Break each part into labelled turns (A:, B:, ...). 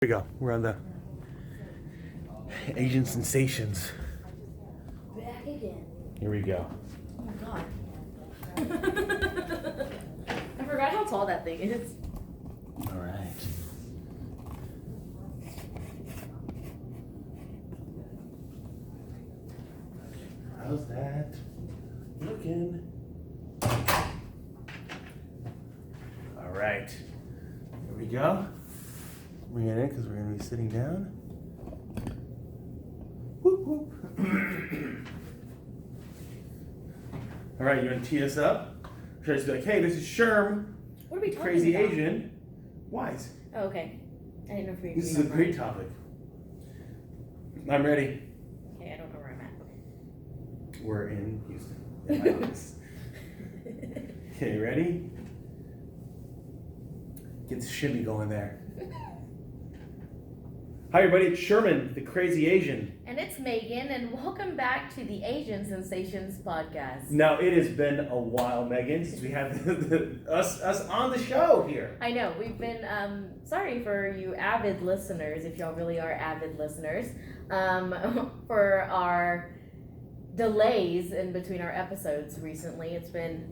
A: Here we go. We're on the Asian Sensations.
B: Back again.
A: Here we go.
B: Oh my god. I forgot how tall that thing is.
A: All right. How's that looking? All right. Here we go. Bring it in because we're going to be sitting down. Whoop, whoop. All right, you want to tee us up? Should I just be like, hey, this is Sherm,
B: What are we talking
A: crazy
B: about?
A: Asian. Wise.
B: Oh, okay. I didn't know if we were
A: This is
B: doing
A: a
B: that
A: great
B: right.
A: topic. I'm ready.
B: Okay, I don't know where I'm at.
A: We're in Houston, in my office. Okay, ready? Get the shimmy going there. Hi, everybody. It's Sherman, the crazy Asian.
B: And it's Megan, and welcome back to the Asian Sensations podcast.
A: Now, it has been a while, Megan, since we had us on the show here.
B: I know, we've been, sorry for you avid listeners, if y'all really are avid listeners, for our delays in between our episodes recently. It's been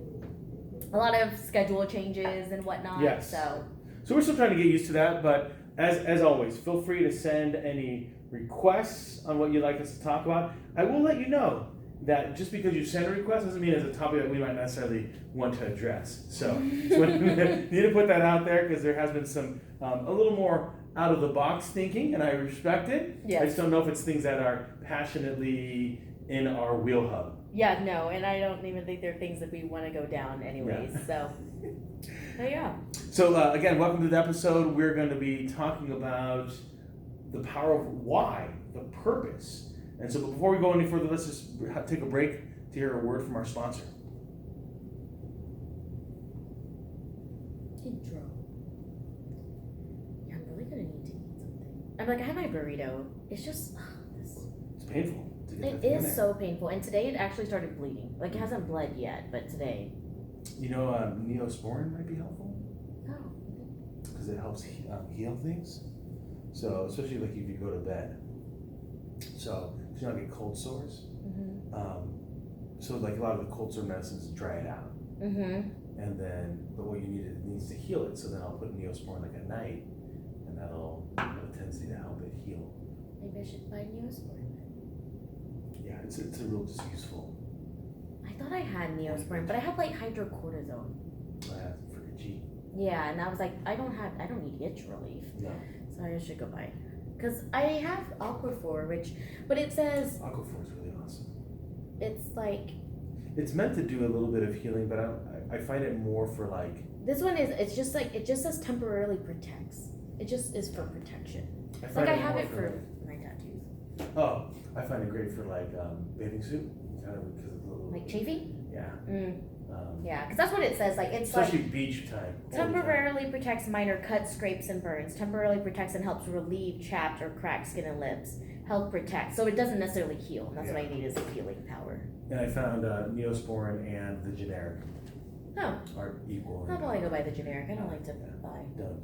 B: a lot of schedule changes and whatnot.
A: Yes.
B: So
A: we're still trying to get used to that, but as always, feel free to send any requests on what you'd like us to talk about. I will let you know that just because you send a request doesn't mean it's a topic that we might necessarily want to address. So need to put that out there because there has been some a little more out of the box thinking, and I respect it.
B: Yes.
A: I just don't know if it's things that are passionately in our wheel hub.
B: yeah, no, and I don't even think they're things that we want to go down anyways.
A: Yeah.
B: So yeah.
A: So again, welcome to the episode. We're going to be talking about the power of why, the purpose. And so before we go any further, let's just take a break to hear a word from our sponsor.
B: Intro. Yeah, I'm really gonna need to eat something. I'm like, I had my burrito. It's just this.
A: It's painful to get
B: It
A: that thing in
B: is
A: there.
B: so painful, and today it actually started bleeding. Like it hasn't bled yet, but today.
A: You know, Neosporin might be helpful
B: Oh.
A: because it helps heal things. So especially like if you go to bed. So because you don't get cold sores.
B: Mhm.
A: So like a lot of the cold sore medicines dry it out.
B: Mhm.
A: And then, but what you need, it needs to heal it. So then I'll put Neosporin like at night, and that'll have a tendency to help it heal.
B: Maybe I should buy Neosporin then.
A: Yeah, it's a real just useful.
B: I thought I had Neosporin, but I have like hydrocortisone.
A: For your G.
B: Yeah, and I was like, I don't need itch relief.
A: No,
B: So I should go buy. Because I have Aquaphor, but it says
A: Aquaphor is really awesome.
B: it's like,
A: It's meant to do a little bit of healing, but I find it more for like.
B: this one is, it's just like, it just says temporarily protects. It just is for protection.
A: I find
B: Like I
A: it
B: have
A: more
B: it for my tattoos.
A: Oh, I find it great for like bathing suit, kind of because of the little.
B: Like chafing?
A: Yeah.
B: Yeah, because that's what it says. Like, it's
A: Especially
B: like,
A: beach time. all the time.
B: temporarily protects minor cuts, scrapes, and burns. Temporarily protects and helps relieve chapped or cracked skin and lips. Help protect. So it doesn't necessarily heal. And that's what I need is a healing power.
A: And I found Neosporin and the generic
B: Oh,
A: are equal.
B: I'll probably go buy the generic. I don't like to
A: Yeah.
B: buy.
A: Don't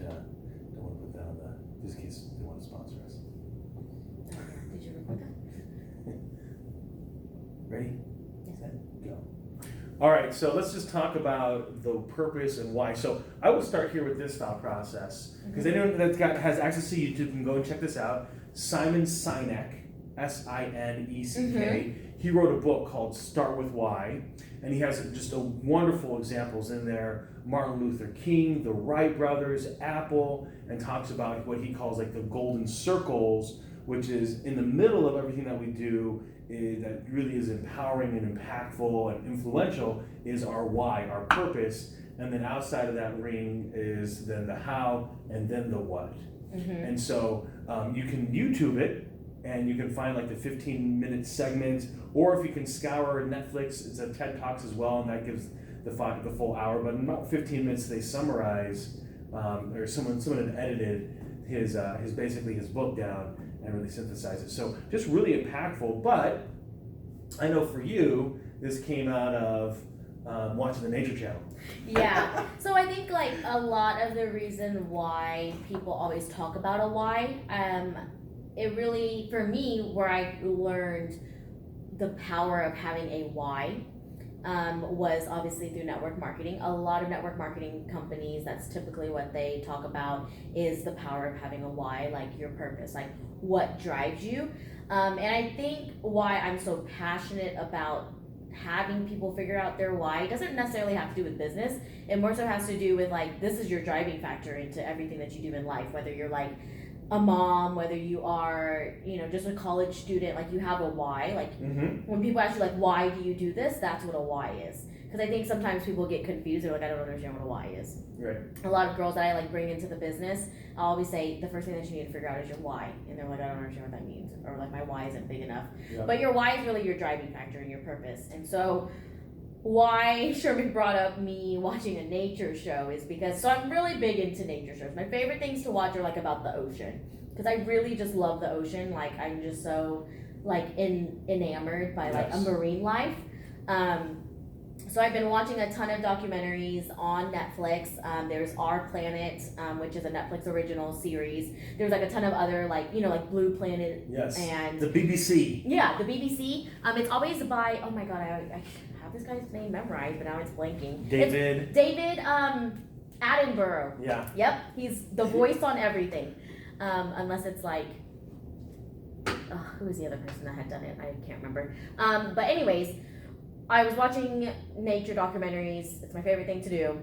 A: want to put that on the just in case they want to sponsor us.
B: Did you record that?
A: Ready?
B: Yes.
A: Set, go. All right, so let's just talk about the purpose and why. So I will start here with this thought process because anyone has access to YouTube can go and check this out. Simon Sinek, Sineck. He wrote a book called Start With Why, and he has just a wonderful examples in there. Martin Luther King, the Wright brothers, Apple, and talks about what he calls like the golden circles, which is in the middle of everything that we do, that really is empowering and impactful and influential, is our why, our purpose, and then outside of that ring is then the how and then the what. And so you can YouTube it, and you can find like the 15-minute segment, or if you can scour Netflix, it's a TED Talks as well, and that gives the full hour. But in about 15 minutes, they summarize, or someone had edited his basically his book down and really synthesize it. So just really impactful. But I know for you, this came out of watching the Nature Channel.
B: Yeah. So I think like a lot of the reason why people always talk about a why, it really, for me, where I learned the power of having a why, was obviously through network marketing. A lot of network marketing companies, that's typically what they talk about, is the power of having a why, like your purpose, like what drives you. And I think why I'm so passionate about having people figure out their why doesn't necessarily have to do with business. It more so has to do with like, this is your driving factor into everything that you do in life, whether you're like a mom, whether you are, just a college student, like you have a why. Like when people ask you like, why do you do this? That's what a why is. Because I think sometimes people get confused. They're like, I don't understand what a why is.
A: Right.
B: A lot of girls that I like bring into the business, I always say the first thing that you need to figure out is your why. And they're like, I don't understand what that means. Or like, my why isn't big enough.
A: Yeah.
B: But your why is really your driving factor and your purpose. And so why Sherman brought up me watching a nature show is because, so I'm really big into nature shows. My favorite things to watch are like about the ocean, because I really just love the ocean. Like I'm just so like enamored by like a marine life. So I've been watching a ton of documentaries on Netflix. There's Our Planet, which is a Netflix original series. There's like a ton of other like Blue Planet.
A: Yes.
B: And
A: the BBC.
B: Yeah, the BBC. It's always by, oh my god, I have this guy's name memorized, but now it's blanking.
A: David.
B: It's David Attenborough.
A: Yeah.
B: Yep, he's the voice on everything. Unless it's like, who was the other person that had done it? I can't remember. But anyways, I was watching nature documentaries. It's my favorite thing to do.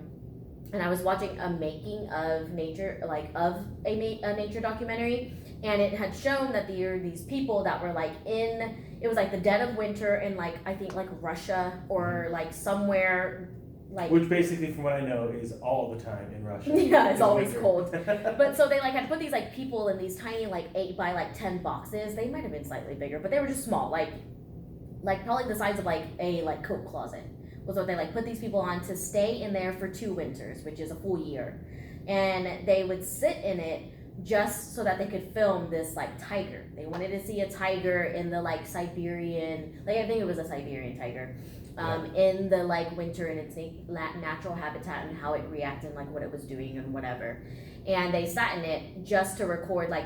B: And I was watching a making of nature, like of a nature documentary. And it had shown that there were these people that were like it was like the dead of winter in like, I think like Russia or like somewhere like.
A: Which basically, from what I know, is all the time in Russia.
B: Yeah, it's always winter. Cold. But so they like had put these like people in these tiny like 8 by like 10 boxes. They might have been slightly bigger, but they were just small, like probably the size of like a like coat closet was what they like put these people on to stay in there for 2 winters, which is a full year. And they would sit in it just so that they could film this like tiger. They wanted to see a tiger in the like Siberian, like I think it was a Siberian tiger, in the like winter in its natural habitat and how it reacted and like what it was doing and whatever. And they sat in it just to record, like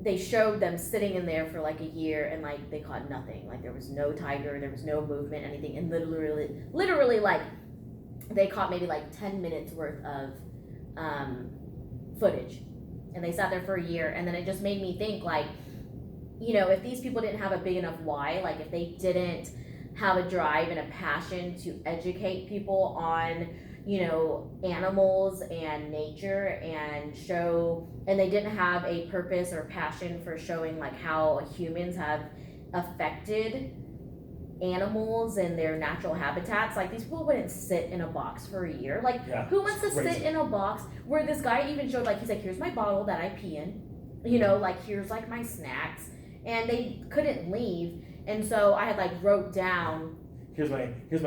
B: they showed them sitting in there for like a year and like they caught nothing. Like there was no tiger, there was no movement, anything. And literally like they caught maybe like 10 minutes worth of footage. And they sat there for a year. And then it just made me think like, if these people didn't have a big enough why, like if they didn't have a drive and a passion to educate people on animals and nature and they didn't have a purpose or passion for showing like how humans have affected animals and their natural habitats, like these people wouldn't sit in a box for a year. Like who wants to sit in a box where this guy even showed like, he's like, here's my bottle that I pee in, like here's like my snacks, and they couldn't leave. And so I had like wrote down,
A: here's my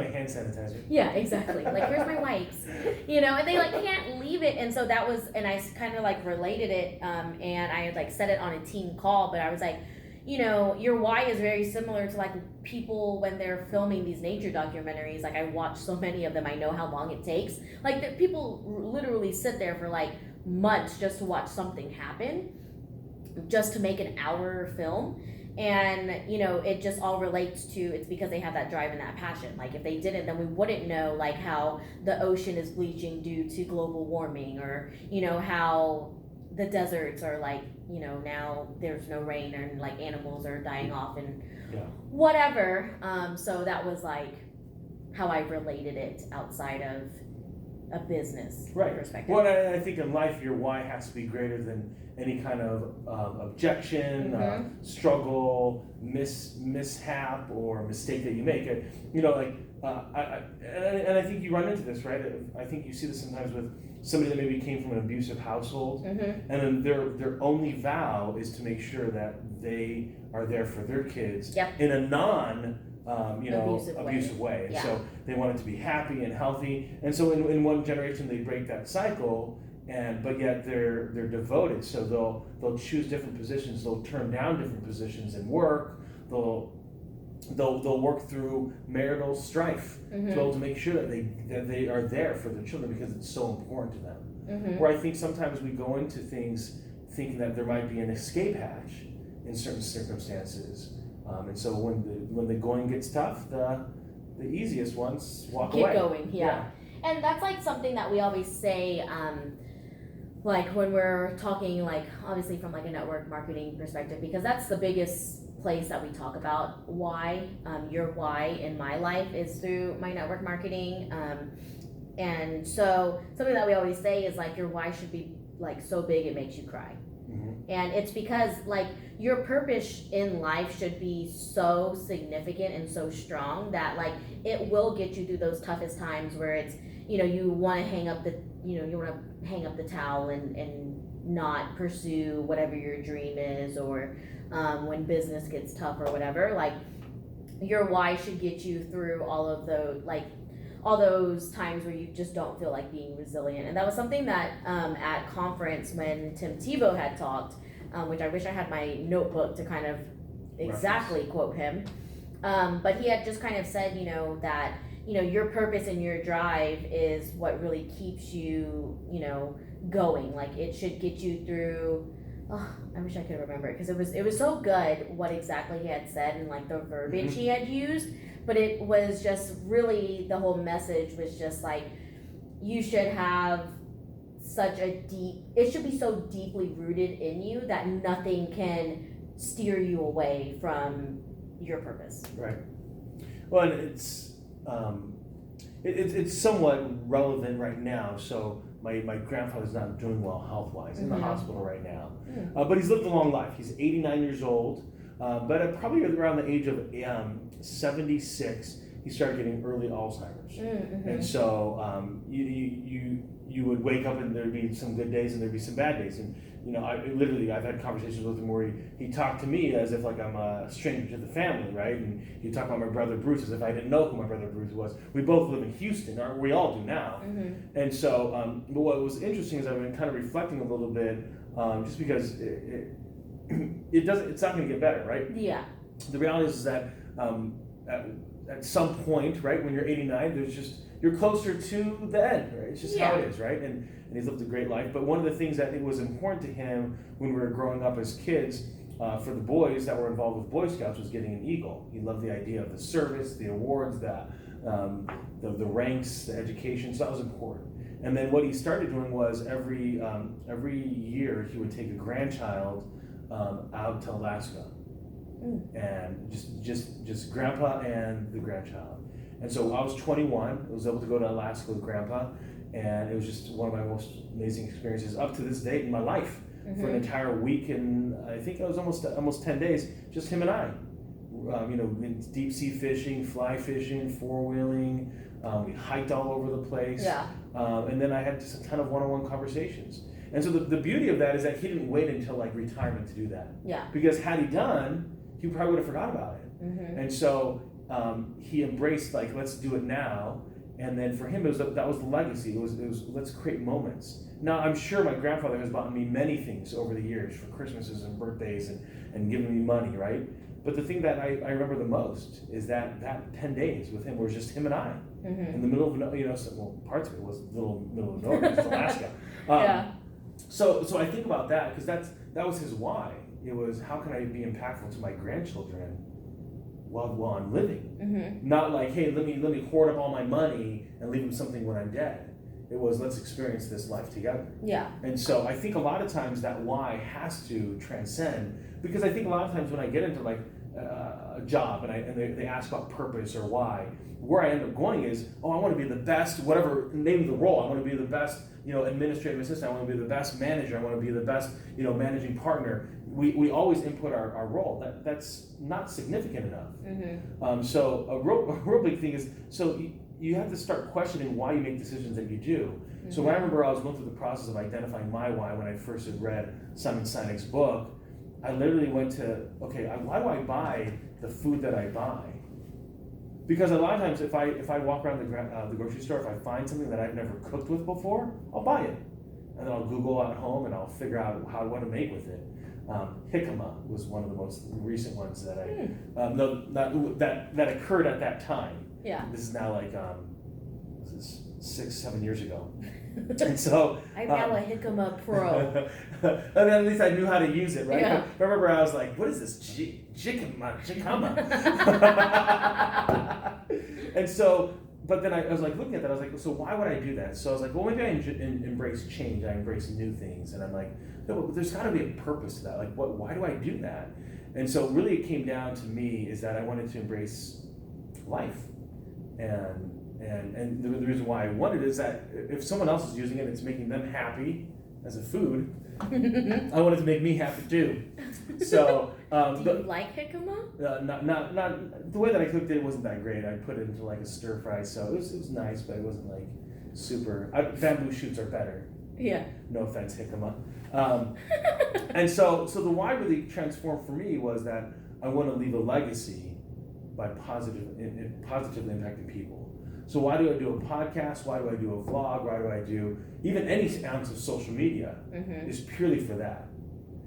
A: hand sanitizer.
B: Yeah, exactly. Like here's my wipes, and they like can't leave it. And so that was, and I kind of like related it, and I had like said it on a team call, but I was like, your why is very similar to like people when they're filming these nature documentaries. Like I watch so many of them, I know how long it takes. Like the people literally sit there for like months just to watch something happen, just to make an hour film. And it just all relates to, it's because they have that drive and that passion. Like if they didn't, then we wouldn't know like how the ocean is bleaching due to global warming, or how the deserts are like, now there's no rain and like animals are dying off and whatever. So that was like how I related it outside of a business perspective.
A: Well, I think in life your why has to be greater than any kind of objection, struggle, mishap, or mistake that you make. I think you run into this, right? I think you see this sometimes with somebody that maybe came from an abusive household, and then their only vow is to make sure that they are there for their kids in a abusive way. And so they want it to be happy and healthy. And so in one generation they break that cycle, but yet they're devoted. So they'll choose different positions. They'll turn down different positions in work. They'll they'll work through marital strife to be able to make sure that they are there for their children because it's so important to them. Where I think sometimes we go into things thinking that there might be an escape hatch in certain circumstances, and so when the going gets tough, the easiest ones walk away.
B: Keep going, yeah. And that's like something that we always say, like when we're talking, like obviously from like a network marketing perspective, because that's the biggest place that we talk about why. Your why in my life is through my network marketing, and so something that we always say is like your why should be like so big it makes you cry. And it's because like your purpose in life should be so significant and so strong that like it will get you through those toughest times where it's, you know, you want to hang up the towel and not pursue whatever your dream is, or when business gets tough or whatever. Like your why should get you through all those times where you just don't feel like being resilient. And that was something that at conference when Tim Tebow had talked, which I wish I had my notebook to kind of exactly quote him, but he had just kind of said, you know, that, you know, your purpose and your drive is what really keeps you, you know, going. Like it should get you through. Oh, I wish I could remember it because it was so good what exactly he had said and like the verbiage he had used. But it was just really, the whole message was just like, you should have it should be so deeply rooted in you that nothing can steer you away from your purpose.
A: Right. Well, and it's somewhat relevant right now. So my grandfather's not doing well health-wise, in the hospital right now. But he's lived a long life. He's 89 years old. But at probably around the age of 76, he started getting early Alzheimer's. And so you would wake up and there'd be some good days and there'd be some bad days. And you know, I've had conversations with him where he talked to me as if like I'm a stranger to the family, right? And he'd talk about my brother Bruce as if I didn't know who my brother Bruce was. We both live in Houston, or we all do now. And so, but what was interesting is I've been kind of reflecting a little bit, just because it's not going to get better, right?
B: Yeah.
A: The reality is that at some point, right, when you're 89, you're closer to the end, right? It's just how it is, right? And he's lived a great life. But one of the things that it was important to him when we were growing up as kids, for the boys that were involved with Boy Scouts, was getting an eagle. He loved the idea of the service, the awards, the ranks, the education. So that was important. And then what he started doing was every year he would take a grandchild out to Alaska, and just grandpa and the grandchild. And so I was 21, I was able to go to Alaska with grandpa, and it was just one of my most amazing experiences up to this date in my life. For an entire week, and I think it was almost 10 days, just him and I. You know, deep sea fishing, fly fishing, four-wheeling. We hiked all over the place. And then I had just a ton of one-on-one conversations. And so the beauty of that is that he didn't wait until like retirement to do that. Because had he done, he probably would have forgot about it. And so he embraced like, let's do it now. And then for him, that was the legacy. It was let's create moments. Now I'm sure my grandfather has bought me many things over the years for Christmases and birthdays and given me money, right? But the thing that I remember the most is that 10 days with him was just him and I in the middle of, you know, parts of it was middle of nowhere, just Alaska. So I think about that because that was his why. It was, how can I be impactful to my grandchildren while I'm living? Not like, hey, let me hoard up all my money and leave them something when I'm dead. It was, let's experience this life together. And so I think a lot of times that why has to transcend, because I think a lot of times when I get into like a job and they ask about purpose or why, where I end up going is, I want to be the best, whatever, name the role. I want to be the best, you know, administrative assistant. I want to be the best manager. I want to be the best, you know, managing partner. We always input our role. That's not significant enough. So a real big thing is, so you have to start questioning why you make decisions that you do. So when I remember I was going through the process of identifying my why when I first had read Simon Sinek's book, I literally went to, okay, why do I buy the food that I buy? Because a lot of times if I walk around the grocery store, if I find something that I've never cooked with before, I'll buy it. And then I'll Google at home and I'll figure out what to make with it. Jicama was one of the most recent ones that no, not that occurred at that time.
B: Yeah.
A: This is now like this is 6-7 years ago, and so
B: I'm now a Jicama pro.
A: and at least I knew how to use it, right?
B: Yeah.
A: I remember I was like, "What is this Jicama?" And so, but then I was like looking at that. I was like, so why would I do that? So I was like, well, maybe I embrace change. I embrace new things, and I'm like, no, but there's got to be a purpose to that. Like, what? Why do I do that? And so, really, it came down to me is that I wanted to embrace life, and the reason why I wanted it is that if someone else is using it, it's making them happy as a food. I wanted to make me happy too. So,
B: do you like jicama?
A: not the way that I cooked it wasn't that great. I put it into like a stir fry, so it was nice, but it wasn't like super. Bamboo shoots are better.
B: Yeah.
A: No offense, jicama. And so the why really transformed for me was that I want to leave a legacy by positively impacting people. So why do I do a podcast? Why do I do a vlog? Why do I do even any ounce of social media?
B: Mm-hmm.
A: Is purely for that.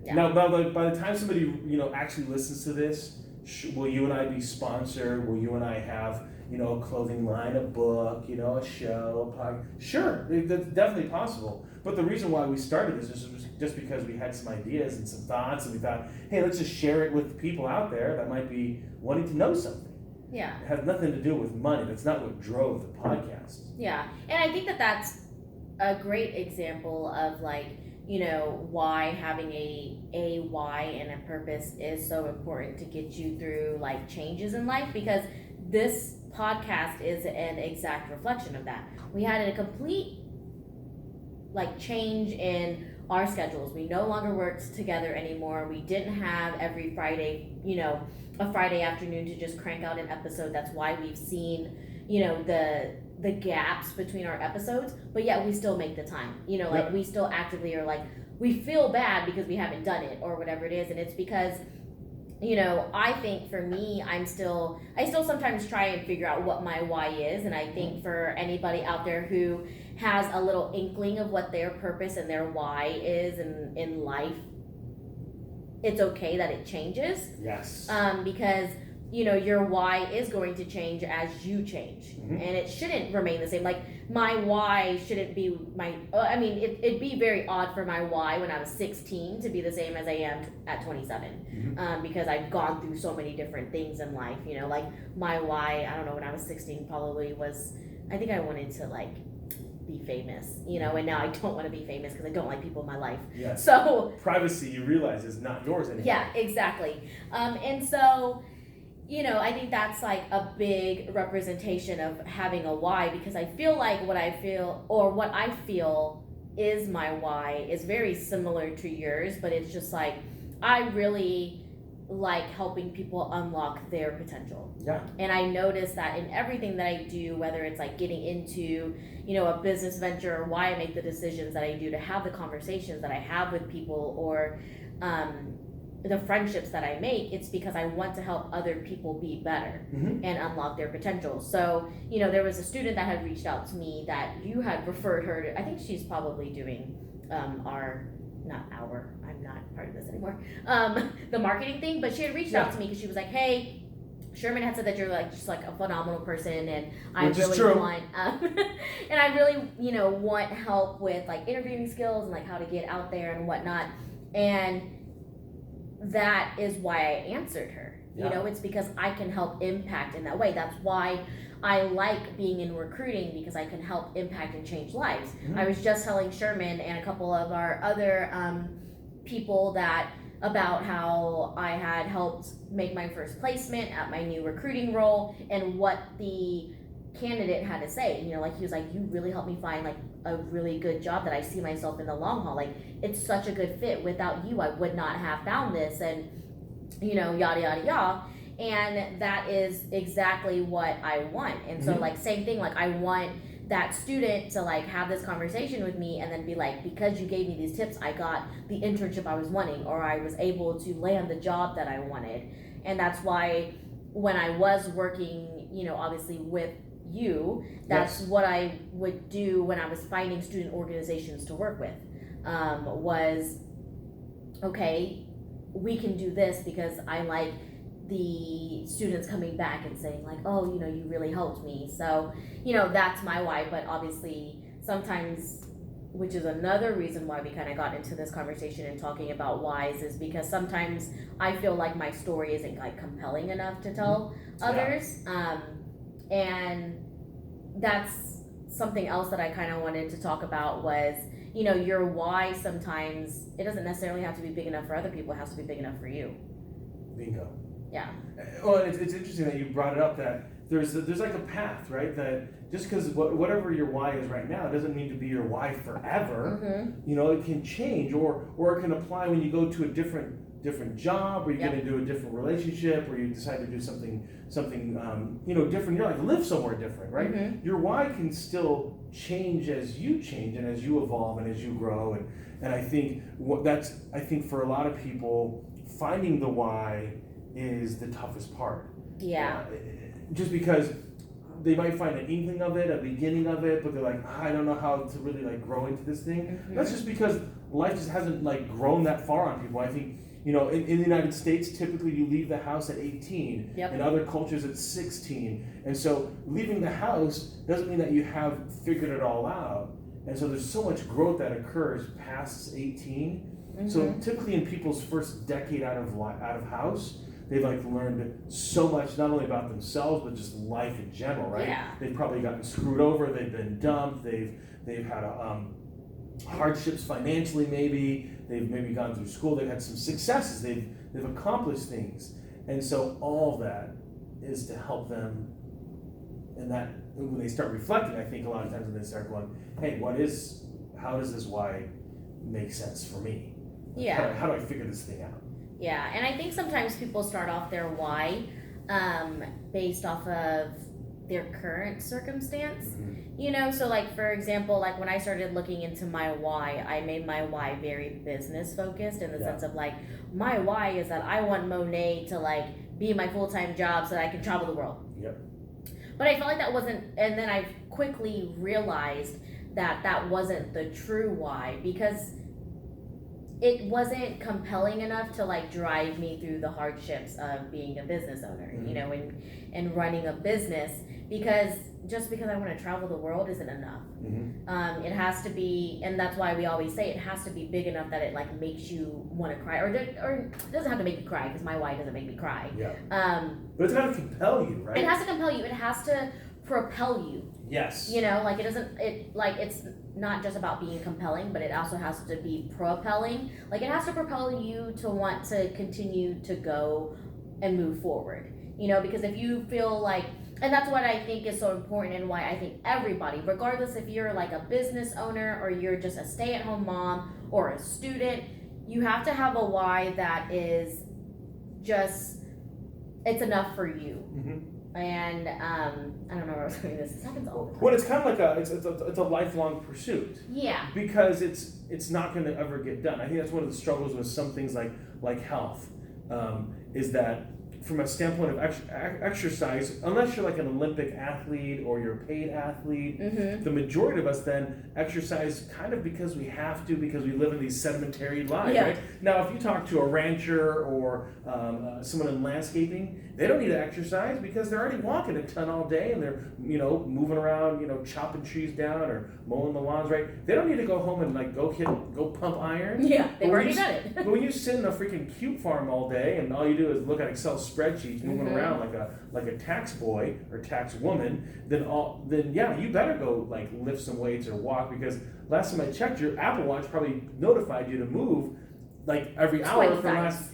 B: Yeah.
A: Now, by the time somebody actually listens to this, will you and I be sponsored? Will you and I have a clothing line, a book, a show, a podcast? Sure, that's definitely possible. But the reason why we started this is just because we had some ideas and some thoughts, and we thought, hey, let's just share it with people out there that might be wanting to know something.
B: Yeah.
A: It has nothing to do with money. That's not what drove the podcast.
B: Yeah, and I think that that's a great example of why having a why and a purpose is so important to get you through changes in life, because this podcast is an exact reflection of that. We had a complete change in our schedules. We no longer worked together anymore. We didn't have every Friday, a Friday afternoon to just crank out an episode. That's why we've seen, the gaps between our episodes, but yet we still make the time.
A: Yep.
B: We still actively are we feel bad because we haven't done it or whatever it is, and it's because I think for me, I still sometimes try and figure out what my why is, and I think for anybody out there who has a little inkling of what their purpose and their why is in life, it's okay that it changes.
A: Yes.
B: Because your why is going to change as you change,
A: Mm-hmm.
B: and it shouldn't remain the same. My why shouldn't be it'd be very odd for my why when I was 16 to be the same as I am at 27,
A: Mm-hmm.
B: because I've gone through so many different things in life. My why, I don't know, when I was 16 probably was, I think I wanted to be famous, and now I don't want to be famous because I don't like people in my life.
A: Yes.
B: So
A: privacy, you realize, is not yours anymore.
B: yeah, exactly. And so I think that's a big representation of having a why, because I feel like what I feel is my why is very similar to yours, but it's just I really like helping people unlock their potential.
A: Yeah.
B: And I notice that in everything that I do, whether it's getting into, a business venture, or why I make the decisions that I do, to have the conversations that I have with people, or the friendships that I make, it's because I want to help other people be better
A: Mm-hmm.
B: and unlock their potential. So, there was a student that had reached out to me that you had referred her to. I think she's probably doing I'm not part of this anymore, the marketing thing, but she had reached out to me because she was like, hey, Sherman had said that you're just a phenomenal person, and I
A: Which is
B: really
A: true.
B: want and I really want help with interviewing skills and how to get out there and whatnot. And that is why I answered her.
A: Yeah.
B: It's because I can help impact in that way. That's why I like being in recruiting, because I can help impact and change lives.
A: Mm-hmm.
B: I was just telling Sherman and a couple of our other people about how I had helped make my first placement at my new recruiting role, and what the candidate had to say. He was like, you really helped me find a really good job that I see myself in the long haul. It's such a good fit. Without you, I would not have found this, and yada yada yada. And that is exactly what I want. And so
A: Mm-hmm.
B: same thing, I want that student to have this conversation with me, and then be because you gave me these tips, I got the internship I was wanting, or I was able to land the job that I wanted. And that's why when I was working, obviously with you, that's
A: Yes.
B: what I would do when I was finding student organizations to work with, was, okay, we can do this because I like the students coming back and saying like, oh, you really helped me. So, that's my why. But obviously sometimes, which is another reason why we kind of got into this conversation and talking about whys, is because sometimes I feel like my story isn't like compelling enough to tell others. And that's something else that I kind of wanted to talk about was, your why sometimes, it doesn't necessarily have to be big enough for other people, it has to be big enough for you.
A: Bingo.
B: Yeah.
A: Well, and it's interesting that you brought it up that there's like a path, right? That just because whatever your why is right now doesn't mean to be your why forever.
B: Mm-hmm.
A: It can change, or it can apply when you go to a different job, or you get into a different relationship, or you decide to do something different. You're like live somewhere different, right?
B: Mm-hmm.
A: Your why can still change as you change and as you evolve and as you grow, and I think I think for a lot of people, finding the why is the toughest part.
B: Yeah.
A: Just because they might find an inkling of it, a beginning of it, but they're like, I don't know how to really like grow into this thing.
B: Mm-hmm.
A: That's just because life just hasn't like grown that far on people. I think, in the United States, typically you leave the house at 18.
B: Yep.
A: In other cultures, it's 16. And so leaving the house doesn't mean that you have figured it all out. And so there's so much growth that occurs past 18.
B: Mm-hmm.
A: So typically in people's first decade out of house, they've like learned so much, not only about themselves, but just life in general, right?
B: Yeah.
A: They've probably gotten screwed over, they've been dumped, they've had hardships financially maybe, they've maybe gone through school, they've had some successes, they've accomplished things. And so all of that is to help them, and that when they start reflecting, I think a lot of times when they start going, hey, how does this why make sense for me?
B: Yeah.
A: How do I figure this thing out?
B: Yeah, and I think sometimes people start off their why based off of their current circumstance.
A: Mm-hmm.
B: So like for example, like when I started looking into my why, I made my why very business focused in the sense of like, my why is that I want Monet to like be my full-time job so that I can travel the world.
A: Yep.
B: But I felt like that wasn't, and then I quickly realized that wasn't the true why, because it wasn't compelling enough to like drive me through the hardships of being a business owner, and running a business, because just because I want to travel the world isn't enough.
A: Mm-hmm.
B: It has to be, and that's why we always say it has to be big enough that it like makes you want to cry, or it doesn't have to make you cry, because my why doesn't make me cry.
A: Yeah. But it's got to compel you, right?
B: It has to compel you. It has to propel you.
A: Yes.
B: Like it's not just about being compelling, but it also has to be propelling. Like it has to propel you to want to continue to go and move forward. Because if you feel like, and that's what I think is so important, and why I think everybody, regardless if you're like a business owner or you're just a stay-at-home mom or a student, you have to have a why that is just, it's enough for you.
A: Mm-hmm.
B: And I don't know where I was going with this. This happens all the time.
A: Well, it's kind of like it's a lifelong pursuit.
B: Yeah.
A: Because it's not going to ever get done. I think that's one of the struggles with some things like health, is that from a standpoint of exercise, unless you're like an Olympic athlete or you're a paid athlete, the majority of us then exercise kind of because we have to, because we live in these sedentary lives, right? Now, if you talk to a rancher or someone in landscaping, they don't need to exercise because they're already walking a ton all day, and they're moving around, chopping trees down or mowing the lawns, right? They don't need to go home and like go pump iron.
B: Yeah, they've already done it.
A: But when you sit in a freaking cube farm all day and all you do is look at Excel spreadsheets moving around like a tax boy or tax woman, then yeah, you better go like lift some weights or walk, because last time I checked, your Apple Watch probably notified you to move like every hour for the last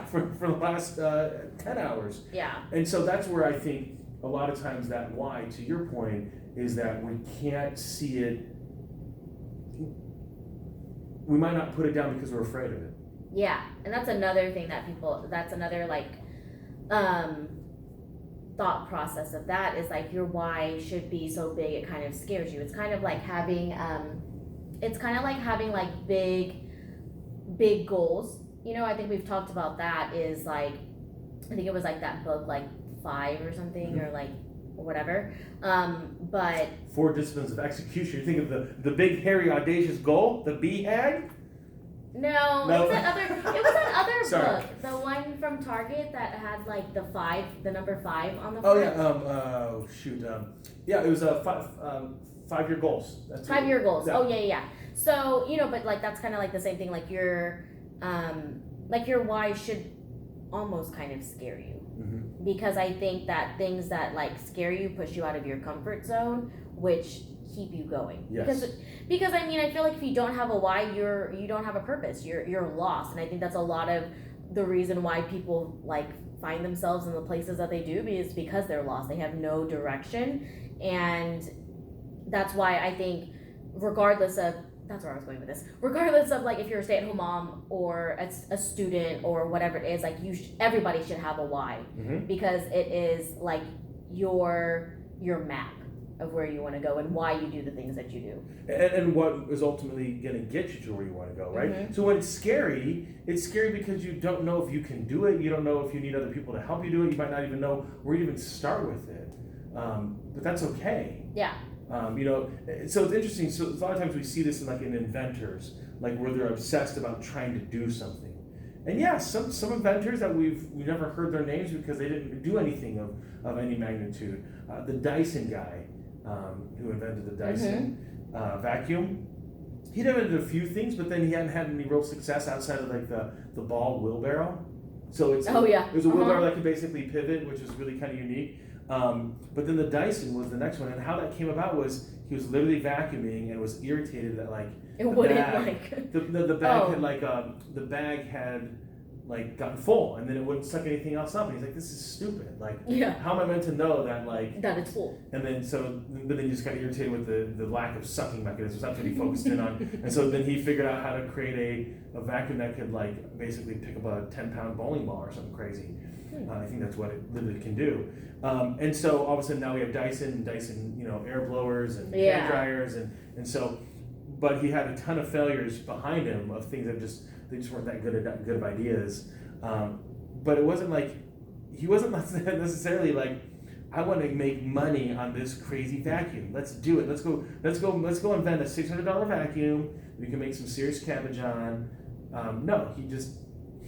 A: for the last 10 hours.
B: Yeah.
A: And so that's where I think a lot of times that why, to your point, is that we can't see it. We might not put it down because we're afraid of it.
B: Yeah, and that's another thing that's another like thought process of that, is like your why should be so big it kind of scares you. It's kind of like having like big goals. I think we've talked about that, is like, I think it was like that book like 5 or something, or like whatever. But
A: 4 disciplines of execution. You think of the big hairy audacious goal, the BHAG.
B: No,
A: No.
B: it was that other
A: Sorry.
B: book, the one from Target that had like the number 5 on the
A: Oh
B: front.
A: yeah. Shoot. Yeah, it was a 5-year goals. That's
B: 5-year goals.
A: Yeah.
B: Oh yeah. So but like that's kind of like the same thing. Like your why should almost kind of scare you,
A: Mm-hmm.
B: because I think that things that like scare you push you out of your comfort zone, which keep you going.
A: Yes.
B: Because I mean I feel like if you don't have a why, you don't have a purpose. You're lost, and I think that's a lot of the reason why people like find themselves in the places that they do, because they're lost. They have no direction, and that's why I think regardless of that's where I was going with this. Regardless of like if you're a stay-at-home mom or a student or whatever it is, like everybody should have a why,
A: Mm-hmm.
B: because it is like your map of where you want to go and why you do the things that you do.
A: And what is ultimately going to get you to where you want to go, right?
B: Mhm.
A: So when it's scary because you don't know if you can do it. You don't know if you need other people to help you do it. You might not even know where to even start with it. But that's okay.
B: Yeah.
A: So it's interesting. So a lot of times we see this in inventors, like where they're obsessed about trying to do something. And yeah, some inventors that we've never heard their names because they didn't do anything of any magnitude. The Dyson guy, who invented the Dyson vacuum, he'd invented a few things, but then he hadn't had any real success outside of like the ball wheelbarrow. So it was a wheelbarrow that could basically pivot, which is really kind of unique. But then the Dyson was the next one, and how that came about was he was literally vacuuming and was irritated that like
B: It wouldn't
A: bag,
B: like
A: the bag had like the bag had like gotten full, and then it wouldn't suck anything else up, and he's like, this is stupid. Like,
B: yeah,
A: how am I meant to know that like?
B: that it's full.
A: And then but then he just got irritated with the lack of sucking mechanisms. That's what he focused in on, and so then he figured out how to create a vacuum that could like basically pick up a 10-pound bowling ball or something crazy. I think that's what it literally can do. And so all of a sudden now we have Dyson, air blowers and hair dryers, and so, but he had a ton of failures behind him of things that they just weren't that good of ideas. But it wasn't like he wasn't necessarily like, I want to make money on this crazy vacuum. Let's do it. Let's go invent a $600 vacuum we can make some serious cabbage on. No,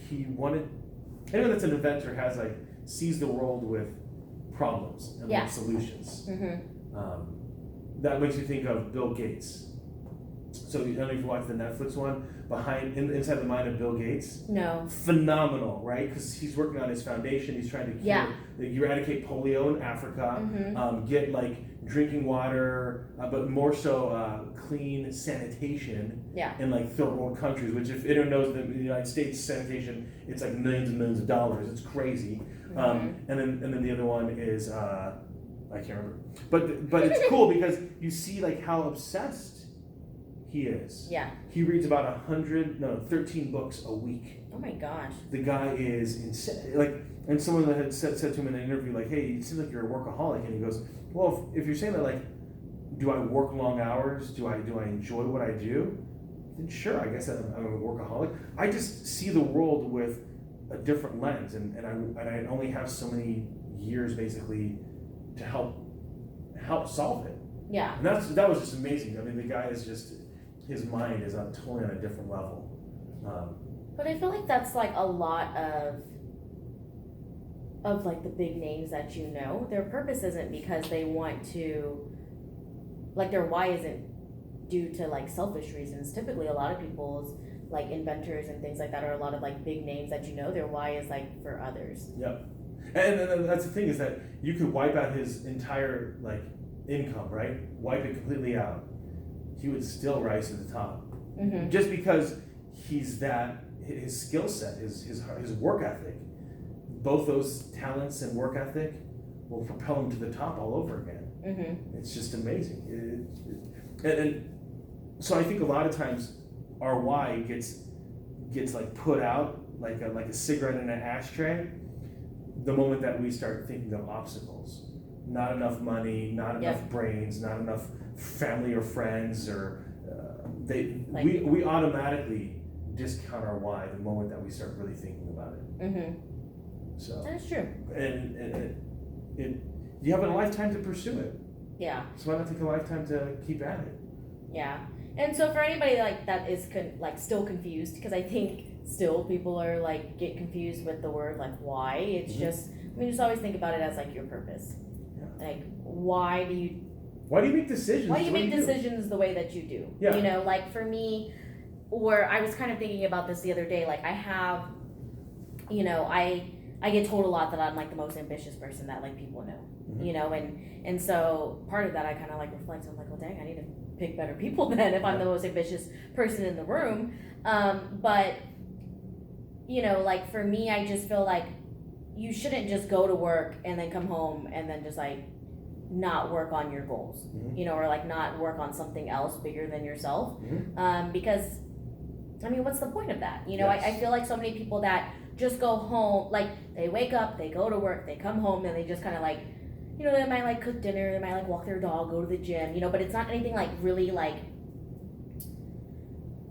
A: he wanted. Anyone that's an inventor sees the world with problems and with solutions.
B: Mm-hmm.
A: That makes you think of Bill Gates. So I don't know if you watched the Netflix one, Inside the Mind of Bill Gates.
B: No.
A: Phenomenal, right? Because he's working on his foundation. He's trying to eradicate polio in Africa, get like drinking water, but more so clean sanitation in like third world countries. Which, if anyone knows the United States sanitation, it's like millions and millions of dollars. It's crazy. And then the other one is I can't remember. But it's cool because you see like how obsessed he is.
B: Yeah.
A: He reads about 13 books a week.
B: Oh my gosh.
A: The guy is insane. Like, and someone that had said to him in an interview, like, "Hey, it seems like you're a workaholic." And he goes, "Well, if you're saying that, like, do I work long hours? Do I enjoy what I do? Then sure, I guess I'm a workaholic. I just see the world with a different lens, and I only have so many years basically to help solve it."
B: Yeah.
A: And that was just amazing. I mean, the guy is just, his mind is totally on a different level.
B: But I feel like that's like a lot of like the big names that their purpose isn't because they want to, like their why isn't due to like selfish reasons. Typically a lot of people's like inventors and things like that are a lot of like big names that their why is like for others.
A: Yep. And that's the thing, is that you could wipe out his entire like income, right? Wipe it completely out. He would still rise to the top.
B: Mm-hmm.
A: Just because his skill set, his work ethic, both those talents and work ethic will propel him to the top all over again.
B: Mm-hmm.
A: It's just amazing. And so I think a lot of times our why gets like put out like a cigarette in an ashtray the moment that we start thinking of obstacles. Not enough money, not enough brains, not enough family or friends, or we automatically discount our why the moment that we start really thinking about it.
B: Mm-hmm.
A: So
B: that's true.
A: And you have a lifetime to pursue it.
B: Yeah.
A: So why not take a lifetime to keep at it?
B: Yeah. And so for anybody like that is like still confused, because I think still people are like get confused with the word like why. It's just, I mean, just always think about it as like your purpose.
A: Yeah.
B: Like why do you
A: make decisions?
B: Why do you make
A: do?
B: decisions the way that you do?
A: Yeah.
B: You know, like for me, or I was kind of thinking about this the other day. Like I have, you know, I get told a lot that I'm like the most ambitious person that like people know. You know, and so part of that I kind of like reflect. I'm like, well, dang, I need to pick better people then if I'm the most ambitious person in the room. But you know, like for me, I just feel like you shouldn't just go to work and then come home and then just like not work on your goals, you know, or like not work on something else bigger than yourself. Because I mean, what's the point of that? You know, I feel like so many people that just go home, like they wake up, they go to work, they come home, and they just kind of like, you know, they might like cook dinner, they might like walk their dog, go to the gym, you know, but it's not anything like really like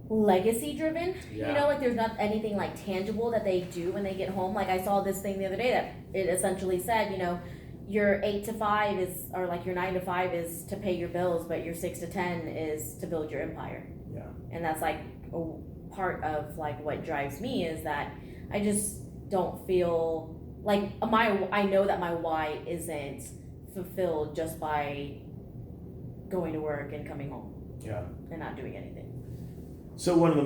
B: legacy driven. You know, like there's not anything like tangible that they do when they get home. Like I saw this thing the other day that it essentially said, you know, your 8 to 5 is, or like your 9 to 5 is to pay your bills, but your 6 to 10 is to build your empire.
A: Yeah.
B: And that's like a part of like what drives me, is that I just don't feel like I know that my why isn't fulfilled just by going to work and coming home.
A: Yeah.
B: And not doing anything.
A: So one of the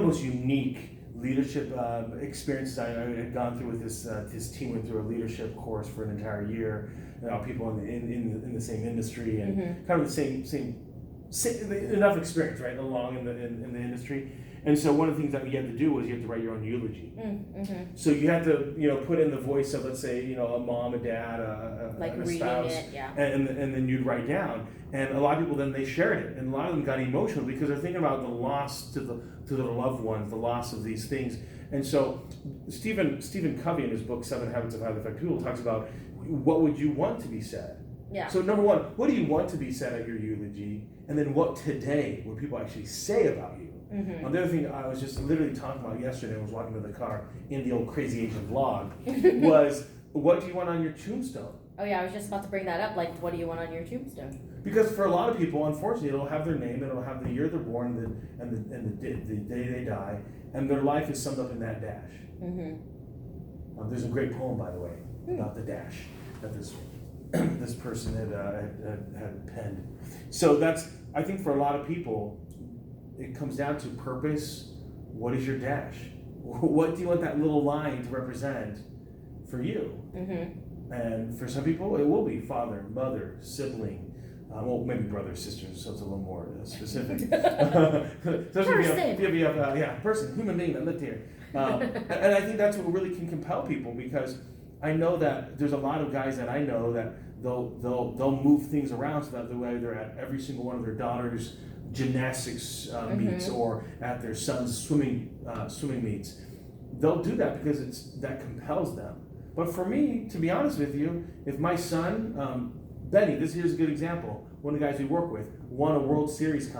A: most unique leadership experiences I had gone through with this team went through a leadership course for an entire year. You know, people in the same industry and kind of the same enough experience, right, along in the industry. And so one of the things that you had to do was you had to write your own eulogy. So you had to, you know, put in the voice of, let's say, you know, a mom, a dad, a spouse, and then you'd write down. And a lot of people then they shared it, and a lot of them got emotional because they're thinking about the loss to their loved ones, the loss of these things. And so Stephen Covey in his book 7 Habits of Highly Effective People talks about what would you want to be said.
B: Yeah.
A: So number one, what do you want to be said at your eulogy, and then what today would people actually say about you? The other thing I was just literally talking about yesterday, I was walking to the car in the old Crazy Asian vlog, was what do you want on your tombstone?
B: Oh yeah, I was just about to bring that up. Like, what do you want on your tombstone?
A: Because for a lot of people, unfortunately, it'll have their name, it'll have the year they're born, and the day they die, and their life is summed up in that dash. There's a great poem, by the way, about the dash that this person had penned. So that's, I think, for a lot of people, it comes down to purpose. What is your dash? What do you want that little line to represent for you? And for some people, it will be father, mother, sibling, well, maybe brother, sister, so it's a little more specific. Person. If you have, person, human being that lived here. And I think that's what really can compel people, because I know that there's a lot of guys that I know that they'll move things around so that they're at every single one of their daughters' gymnastics meets or at their son's swimming meets. They'll do that because that compels them. But for me, to be honest with you, if my son, Benny, here's a good example. One of the guys we work with won a World Series